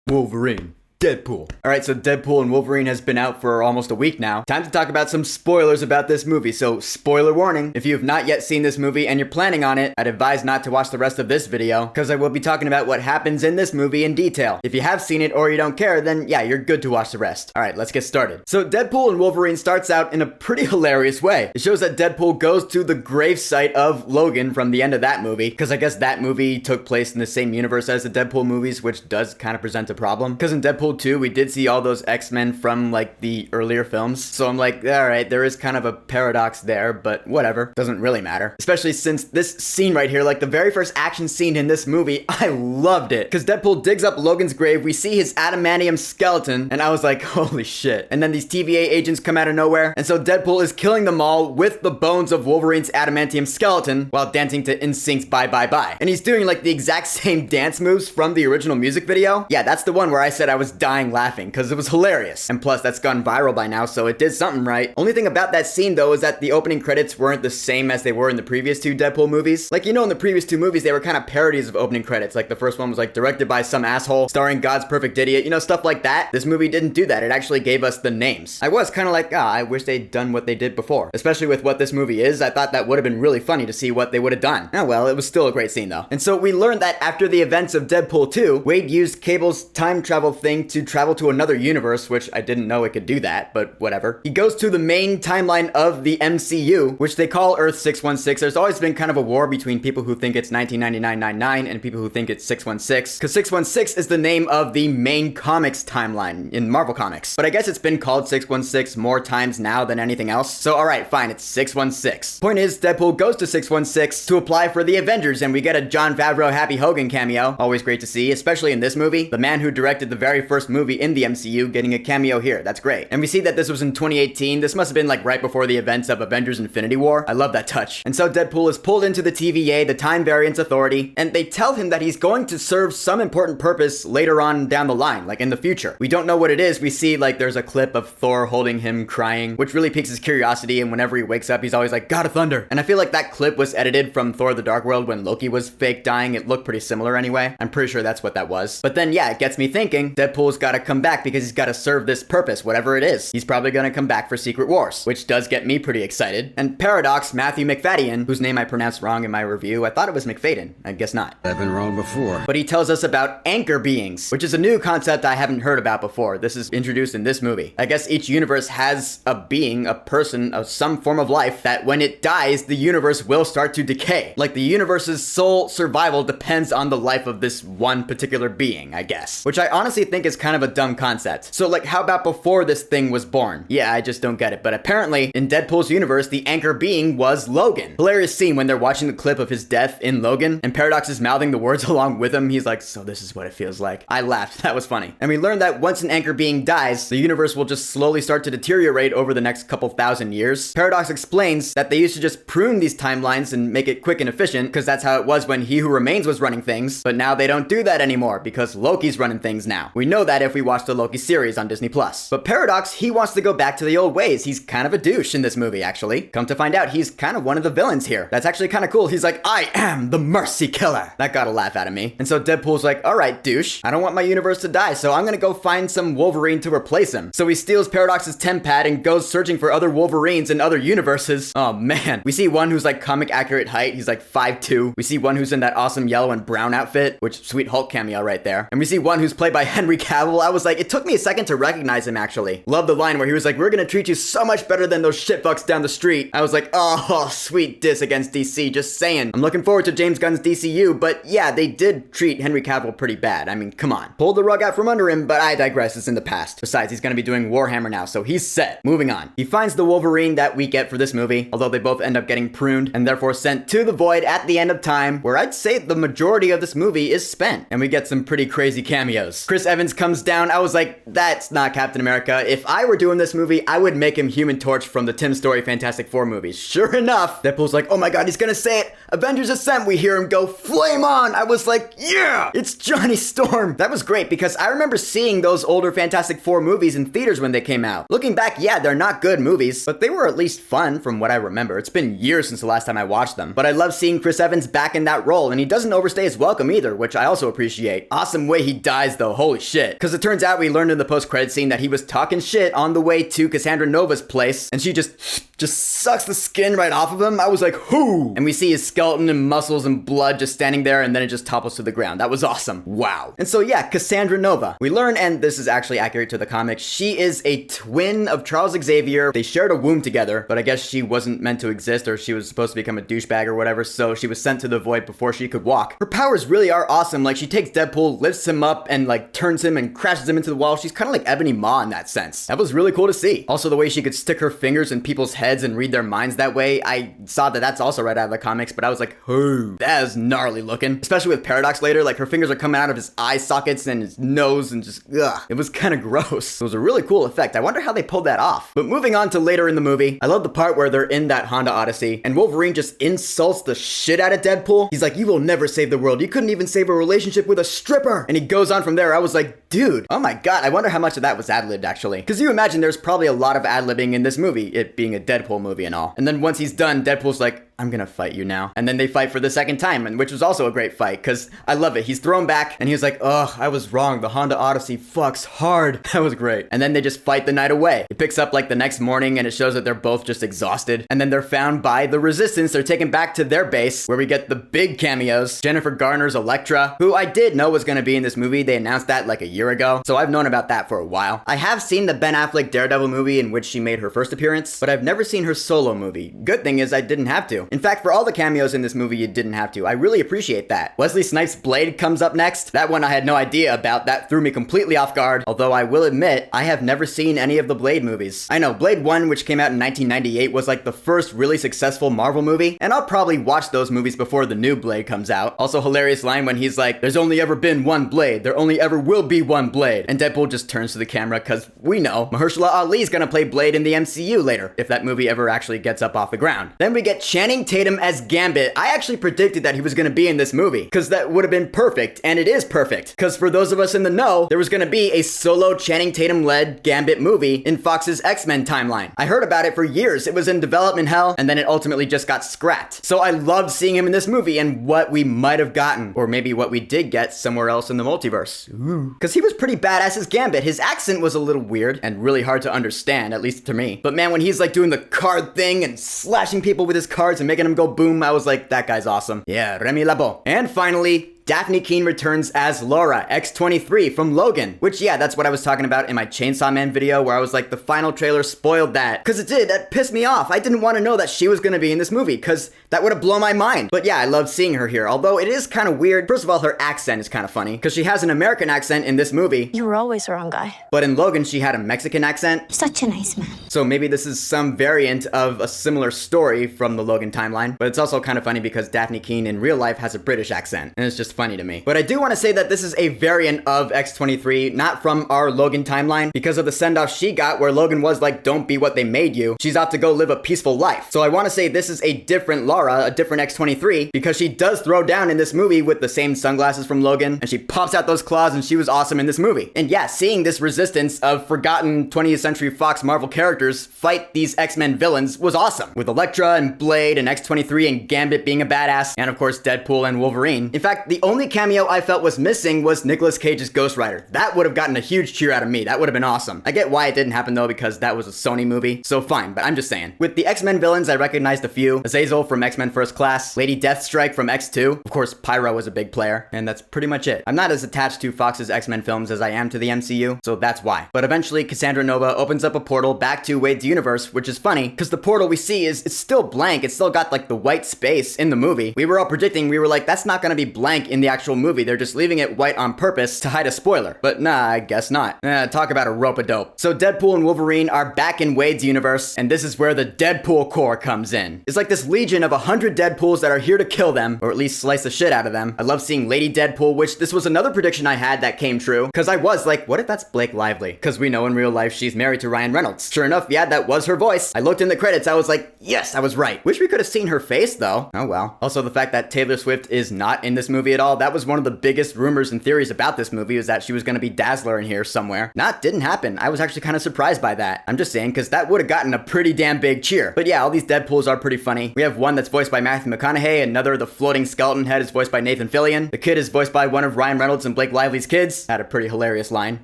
Wolverine. Deadpool. Alright, so Deadpool and Wolverine has been out for almost a week now. Time to talk about some spoilers about this movie. So, spoiler warning, if you have not yet seen this movie and you're planning on it, I'd advise not to watch the rest of this video, because I will be talking about what happens in this movie in detail. If you have seen it or you don't care, then yeah, you're good to watch the rest. Alright, let's get started. So, Deadpool and Wolverine starts out in a pretty hilarious way. It shows that Deadpool goes to the gravesite of Logan from the end of that movie, because I guess that movie took place in the same universe as the Deadpool movies, which does kind of present a problem. Because in Deadpool 2, we did see all those X-Men from like the earlier films. So I'm like, alright, there is kind of a paradox there, but whatever. Doesn't really matter. Especially since this scene right here, like the very first action scene in this movie, I loved it. Because Deadpool digs up Logan's grave, we see his adamantium skeleton, and I was like, holy shit. And then these TVA agents come out of nowhere, and so Deadpool is killing them all with the bones of Wolverine's adamantium skeleton while dancing to NSYNC's Bye Bye Bye. And he's doing like the exact same dance moves from the original music video. Yeah, that's the one where I said I was dying laughing, because it was hilarious. And plus, that's gone viral by now, so it did something right. Only thing about that scene, though, is that the opening credits weren't the same as they were in the previous two Deadpool movies. Like, you know, in the previous two movies, they were kind of parodies of opening credits. Like, the first one was, like, directed by some asshole, starring God's Perfect Idiot, you know, stuff like that. This movie didn't do that. It actually gave us the names. I was kind of like, I wish they'd done what they did before. Especially with what this movie is, I thought that would have been really funny to see what they would have done. Oh, well, it was still a great scene, though. And so we learned that after the events of Deadpool 2, Wade used Cable's time travel thing to travel to another universe, which I didn't know it could do that, but whatever. He goes to the main timeline of the MCU, which they call Earth 616. There's always been kind of a war between people who think it's 1999-99 and people who think it's 616, because 616 is the name of the main comics timeline in Marvel Comics. But I guess it's been called 616 more times now than anything else. So alright, fine, it's 616. Point is, Deadpool goes to 616 to apply for the Avengers, and we get a Jon Favreau Happy Hogan cameo. Always great to see, especially in this movie. The man who directed the very first movie in the MCU getting a cameo here. That's great. And we see that this was in 2018. This must have been like right before the events of Avengers Infinity War. I love that touch. And so Deadpool is pulled into the TVA, the Time Variance Authority, and they tell him that he's going to serve some important purpose later on down the line, like in the future. We don't know what it is. We see like there's a clip of Thor holding him crying, which really piques his curiosity, and whenever he wakes up, he's always like, God of Thunder. And I feel like that clip was edited from Thor the Dark World when Loki was fake dying. It looked pretty similar anyway. I'm pretty sure that's what that was. But then yeah, it gets me thinking, Deadpool's gotta come back because he's gotta serve this purpose, whatever it is. He's probably gonna come back for Secret Wars, which does get me pretty excited. And Paradox, Matthew McFadden, whose name I pronounced wrong in my review, I thought it was McFadden. I guess not. I've been wrong before. But he tells us about anchor beings, which is a new concept I haven't heard about before. This is introduced in this movie. I guess each universe has a being, a person of some form of life that when it dies, the universe will start to decay. Like the universe's sole survival depends on the life of this one particular being, I guess. Which I honestly think is kind of a dumb concept. So like, how about before this thing was born? Yeah, I just don't get it. But apparently, in Deadpool's universe, the anchor being was Logan. Hilarious scene when they're watching the clip of his death in Logan, and Paradox is mouthing the words along with him. He's like, so this is what it feels like. I laughed. That was funny. And we learned that once an anchor being dies, the universe will just slowly start to deteriorate over the next couple thousand years. Paradox explains that they used to just prune these timelines and make it quick and efficient, because that's how it was when He Who Remains was running things. But now they don't do that anymore, because Loki's running things now. We know that if we watch the Loki series on Disney+. But Paradox, he wants to go back to the old ways. He's kind of a douche in this movie, actually. Come to find out, he's kind of one of the villains here. That's actually kind of cool. He's like, I am the Mercy Killer. That got a laugh out of me. And so Deadpool's like, all right, douche. I don't want my universe to die, so I'm gonna go find some Wolverine to replace him. So he steals Paradox's Tempad and goes searching for other Wolverines in other universes. Oh man. We see one who's like comic accurate height. He's like 5'2". We see one who's in that awesome yellow and brown outfit, which sweet Hulk cameo right there. And we see one who's played by Henry Cavill. I was like, it took me a second to recognize him actually. Love the line where he was like, we're gonna treat you so much better than those shitfucks down the street. I was like, oh, sweet diss against DC, just saying. I'm looking forward to James Gunn's DCU, but yeah, they did treat Henry Cavill pretty bad. I mean, come on. Pulled the rug out from under him, but I digress, it's in the past. Besides, he's gonna be doing Warhammer now, so he's set. Moving on. He finds the Wolverine that we get for this movie, although they both end up getting pruned and therefore sent to the void at the end of time, where I'd say the majority of this movie is spent. And we get some pretty crazy cameos. Chris Evans comes down. I was like, that's not Captain America. If I were doing this movie, I would make him Human Torch from the Tim Story Fantastic Four movies. Sure enough, Deadpool's like, oh my god, he's gonna say it. Avengers Ascent, we hear him go, flame on. I was like, yeah, it's Johnny Storm. That was great because I remember seeing those older Fantastic Four movies in theaters when they came out. Looking back, yeah, they're not good movies, but they were at least fun from what I remember. It's been years since the last time I watched them. But I love seeing Chris Evans back in that role, and he doesn't overstay his welcome either, which I also appreciate. Awesome way he dies though, holy shit. it. Because it turns out we learned in the post-credit scene that he was talking shit on the way to Cassandra Nova's place, and she just sucks the skin right off of him. I was like, whoo! And we see his skeleton and muscles and blood just standing there, and then it just topples to the ground. That was awesome. Wow. And so yeah, Cassandra Nova. We learn, and this is actually accurate to the comics, she is a twin of Charles Xavier. They shared a womb together, but I guess she wasn't meant to exist, or she was supposed to become a douchebag or whatever, so she was sent to the void before she could walk. Her powers really are awesome. Like, she takes Deadpool, lifts him up, and like turns him and crashes him into the wall. She's kind of like Ebony Maw in that sense. That was really cool to see. Also, the way she could stick her fingers in people's heads and read their minds that way, I saw that that's also right out of the comics, but I was like, oh, that is gnarly looking. Especially with Paradox later, like her fingers are coming out of his eye sockets and his nose and just, ugh. It was kind of gross. It was a really cool effect. I wonder how they pulled that off. But moving on to later in the movie, I love the part where they're in that Honda Odyssey and Wolverine just insults the shit out of Deadpool. He's like, you will never save the world. You couldn't even save a relationship with a stripper. And he goes on from there. I was like, dude, oh my god, I wonder how much of that was ad-libbed actually. Because you imagine there's probably a lot of ad-libbing in this movie, it being a Deadpool movie and all. And then once he's done, Deadpool's like, I'm gonna fight you now. And then they fight for the second time, and which was also a great fight, because I love it. He's thrown back, and he was like, ugh, I was wrong. The Honda Odyssey fucks hard. That was great. And then they just fight the night away. It picks up like the next morning, and it shows that they're both just exhausted. And then they're found by the Resistance. They're taken back to their base, where we get the big cameos. Jennifer Garner's Elektra, who I did know was gonna be in this movie. They announced that like a year ago, so I've known about that for a while. I have seen the Ben Affleck Daredevil movie in which she made her first appearance, but I've never seen her solo movie. Good thing is I didn't have to. In fact, for all the cameos in this movie, you didn't have to. I really appreciate that. Wesley Snipes' Blade comes up next. That one I had no idea about. That threw me completely off guard. Although I will admit, I have never seen any of the Blade movies. I know, Blade 1, which came out in 1998, was like the first really successful Marvel movie, and I'll probably watch those movies before the new Blade comes out. Also, hilarious line when he's like, there's only ever been one Blade. There only ever will be one Blade. And Deadpool just turns to the camera, because we know Mahershala Ali's gonna play Blade in the MCU later, if that movie ever actually gets up off the ground. Then we get Channing Tatum as Gambit. I actually predicted that he was going to be in this movie, because that would have been perfect, and it is perfect. Because for those of us in the know, there was going to be a solo Channing Tatum-led Gambit movie in Fox's X-Men timeline. I heard about it for years. It was in development hell, and then it ultimately just got scrapped. So I loved seeing him in this movie, and what we might have gotten, or maybe what we did get somewhere else in the multiverse. Because he was pretty badass as Gambit. His accent was a little weird, and really hard to understand, at least to me. But man, when he's like doing the card thing, and slashing people with his cards, and making them go boom, I was like, that guy's awesome. Yeah, Remy Labo. And finally, Daphne Keane returns as Laura, X-23 from Logan. Which, yeah, that's what I was talking about in my Chainsaw Man video, where I was like, the final trailer spoiled that. Because it did, that pissed me off. I didn't want to know that she was going to be in this movie, because that would have blown my mind. But yeah, I love seeing her here, although it is kind of weird. First of all, her accent is kind of funny, because she has an American accent in this movie. You were always the wrong guy. But in Logan, she had a Mexican accent. Such a nice man. So maybe this is some variant of a similar story from the Logan timeline. But it's also kind of funny because Daphne Keane in real life has a British accent, and it's just funny to me. But I do want to say that this is a variant of X-23, not from our Logan timeline, because of the send-off she got where Logan was like, don't be what they made you. She's off to go live a peaceful life. So I want to say this is a different Laura, a different X-23, because she does throw down in this movie with the same sunglasses from Logan, and she pops out those claws, and she was awesome in this movie. And yeah, seeing this resistance of forgotten 20th Century Fox Marvel characters fight these X-Men villains was awesome, with Elektra and Blade and X-23 and Gambit being a badass, and of course Deadpool and Wolverine. In fact, the only cameo I felt was missing was Nicolas Cage's Ghost Rider. That would have gotten a huge cheer out of me. That would have been awesome. I get why it didn't happen though, because that was a Sony movie, so fine, but I'm just saying. With the X-Men villains, I recognized a few. Azazel from X-Men First Class, Lady Deathstrike from X2. Of course, Pyro was a big player, and that's pretty much it. I'm not as attached to Fox's X-Men films as I am to the MCU, so that's why. But eventually, Cassandra Nova opens up a portal back to Wade's universe, which is funny, because the portal we see it's still blank. It's still got like the white space in the movie. We were all predicting, we were like, that's not gonna be blank in the actual movie. They're just leaving it white on purpose to hide a spoiler. But nah, I guess not. Talk about a rope-a-dope. So Deadpool and Wolverine are back in Wade's universe, and this is where the Deadpool Corps comes in. It's like this legion of 100 Deadpools that are here to kill them, or at least slice the shit out of them. I love seeing Lady Deadpool, which this was another prediction I had that came true, because I was like, what if that's Blake Lively? Because we know in real life she's married to Ryan Reynolds. Sure enough, yeah, that was her voice. I looked in the credits, I was like, yes, I was right. Wish we could have seen her face though. Oh well. Also, the fact that Taylor Swift is not in this movie at all, that was one of the biggest rumors and theories about this movie, was that she was going to be Dazzler in here somewhere. Didn't happen. I was actually kind of surprised by that. I'm just saying, because that would have gotten a pretty damn big cheer. But yeah, all these Deadpools are pretty funny. We have one that's voiced by Matthew McConaughey, another, the floating skeleton head, is voiced by Nathan Fillion. The kid is voiced by one of Ryan Reynolds and Blake Lively's kids. Had a pretty hilarious line.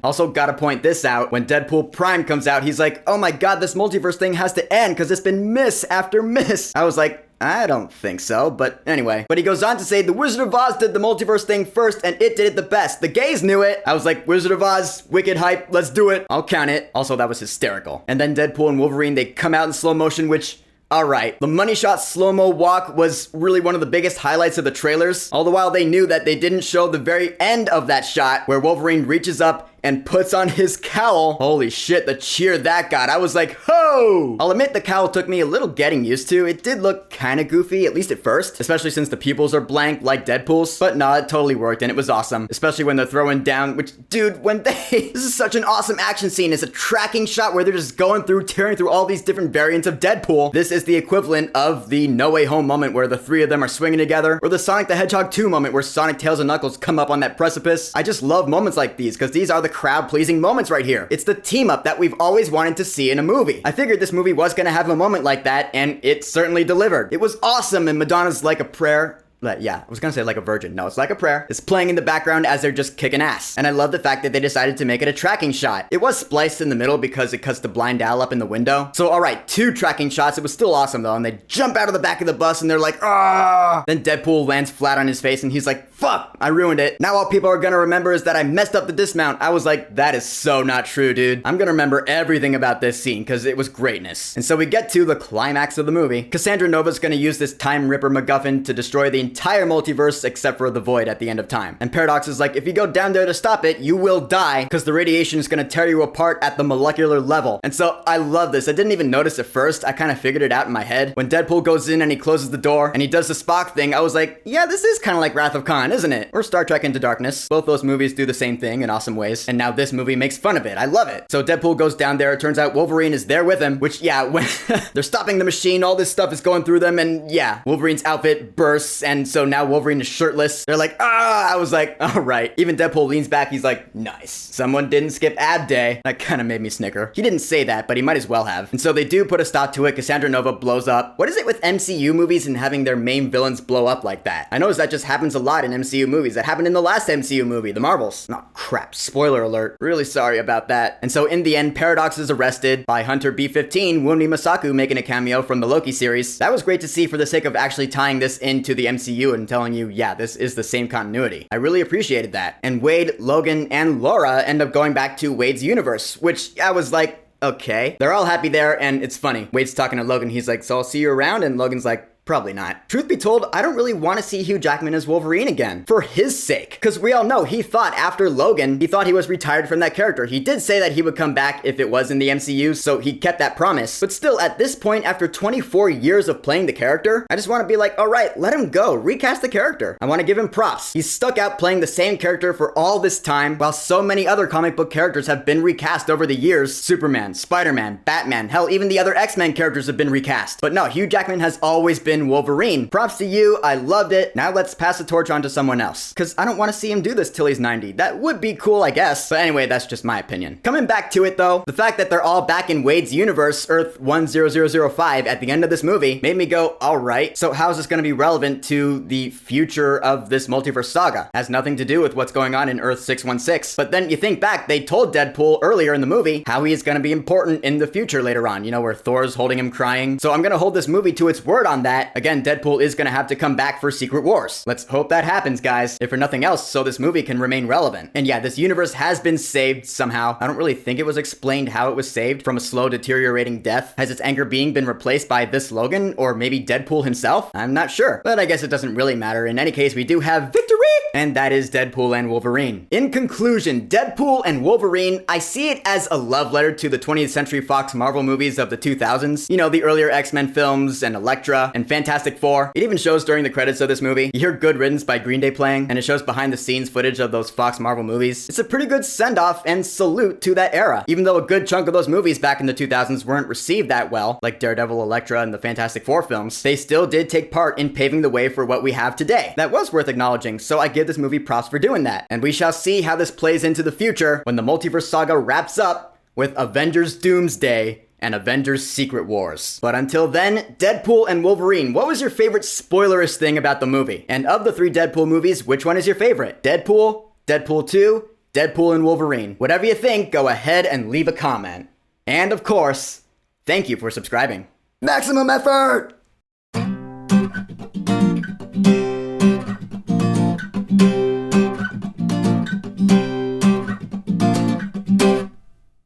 Also, gotta point this out. When Deadpool Prime comes out, he's like, oh my god, this multiverse thing has to end because it's been miss after miss. I was like, I don't think so, but anyway. But he goes on to say, the Wizard of Oz did the multiverse thing first, and it did it the best. The gays knew it. I was like, Wizard of Oz, wicked hype, let's do it. I'll count it. Also, that was hysterical. And then Deadpool and Wolverine, they come out in slow motion, which... Alright, the money shot slow-mo walk was really one of the biggest highlights of the trailers, all the while they knew that they didn't show the very end of that shot where Wolverine reaches up and puts on his cowl. Holy shit, the cheer that got. I was like, ho! I'll admit the cowl took me a little getting used to. It did look kind of goofy, at least at first, especially since the pupils are blank like Deadpool's. But nah, it totally worked and it was awesome, especially when they're throwing down, which, dude, when they... This is such an awesome action scene. It's a tracking shot where they're just going through, tearing through all these different variants of Deadpool. This is the equivalent of the No Way Home moment where the three of them are swinging together, or the Sonic the Hedgehog 2 moment where Sonic, Tails, and Knuckles come up on that precipice. I just love moments like these because these are the crowd-pleasing moments right here. It's the team-up that we've always wanted to see in a movie. I figured this movie was gonna have a moment like that, and it certainly delivered. It was awesome, and Madonna's Like a Prayer... Yeah, I was gonna say Like a Virgin. No, it's Like a Prayer. It's playing in the background as they're just kicking ass. And I love the fact that they decided to make it a tracking shot. It was spliced in the middle because it cuts the blind owl up in the window. So alright, 2 tracking shots. It was still awesome though. And they jump out of the back of the bus and they're like, ah! Then Deadpool lands flat on his face and he's like, fuck, I ruined it. Now all people are gonna remember is that I messed up the dismount. I was like, that is so not true, dude. I'm gonna remember everything about this scene because it was greatness. And so we get to the climax of the movie. Cassandra Nova's gonna use this Time Ripper MacGuffin to destroy the entire multiverse except for the void at the end of time. And Paradox is like, if you go down there to stop it, you will die because the radiation is going to tear you apart at the molecular level. And so I love this. I didn't even notice at first. I kind of figured it out in my head. When Deadpool goes in and he closes the door and he does the Spock thing, I was like, yeah, this is kind of like Wrath of Khan, isn't it? Or Star Trek Into Darkness. Both those movies do the same thing in awesome ways. And now this movie makes fun of it. I love it. So Deadpool goes down there. It turns out Wolverine is there with him, which, yeah, when they're stopping the machine, all this stuff is going through them. And yeah, Wolverine's outfit bursts. And so now Wolverine is shirtless. They're like, ah! I was like, all right. Even Deadpool leans back. He's like, nice. Someone didn't skip ab day. That kind of made me snicker. He didn't say that, but he might as well have. And so they do put a stop to it. Cassandra Nova blows up. What is it with MCU movies and having their main villains blow up like that? I notice that just happens a lot in MCU movies. That happened in the last MCU movie, The Marvels. Oh, crap. Spoiler alert. Really sorry about that. And so in the end, Paradox is arrested by Hunter B-15, Wunmi Masaku making a cameo from the Loki series. That was great to see for the sake of actually tying this into the MCU and telling you, yeah, this is the same continuity. I really appreciated that. And Wade, Logan, and Laura end up going back to Wade's universe, which I was like, okay. They're all happy there, and it's funny. Wade's talking to Logan. He's like, so I'll see you around? And Logan's like, probably not. Truth be told, I don't really want to see Hugh Jackman as Wolverine again. For his sake. Because we all know he thought after Logan, he thought he was retired from that character. He did say that he would come back if it was in the MCU, so he kept that promise. But still, at this point, after 24 years of playing the character, I just want to be like, alright, let him go. Recast the character. I want to give him props. He's stuck out playing the same character for all this time, while so many other comic book characters have been recast over the years. Superman, Spider-Man, Batman, hell, even the other X-Men characters have been recast. But no, Hugh Jackman has always been Wolverine. Props to you. I loved it. Now let's pass the torch on to someone else. Because I don't want to see him do this till he's 90. That would be cool, I guess. But anyway, that's just my opinion. Coming back to it, though, the fact that they're all back in Wade's universe, Earth 10005, at the end of this movie, made me go, alright, so how is this going to be relevant to the future of this multiverse saga? Has nothing to do with what's going on in Earth 616. But then you think back, they told Deadpool earlier in the movie how he is going to be important in the future later on, you know, where Thor's holding him crying. So I'm going to hold this movie to its word on that. Again, Deadpool is going to have to come back for Secret Wars. Let's hope that happens, guys. If for nothing else, so this movie can remain relevant. And yeah, this universe has been saved somehow. I don't really think it was explained how it was saved from a slow deteriorating death. Has its anchor being been replaced by this Logan or maybe Deadpool himself? I'm not sure, but I guess it doesn't really matter. In any case, we do have victory, and that is Deadpool and Wolverine. In conclusion, Deadpool and Wolverine, I see it as a love letter to the 20th Century Fox Marvel movies of the 2000s. You know, the earlier X-Men films and Elektra and Fantastic Four. It even shows during the credits of this movie. You hear Good Riddance by Green Day playing, and it shows behind the scenes footage of those Fox Marvel movies. It's a pretty good send-off and salute to that era. Even though a good chunk of those movies back in the 2000s weren't received that well, like Daredevil, Elektra, and the Fantastic Four films, they still did take part in paving the way for what we have today. That was worth acknowledging, so I give give this movie props for doing that. And we shall see how this plays into the future when the multiverse saga wraps up with Avengers Doomsday and Avengers Secret Wars. But until then, Deadpool and Wolverine, what was your favorite spoilerous thing about the movie? And of the 3 Deadpool movies, which one is your favorite? Deadpool, Deadpool 2, Deadpool and Wolverine? Whatever you think, go ahead and leave a comment. And of course, thank you for subscribing. Maximum effort!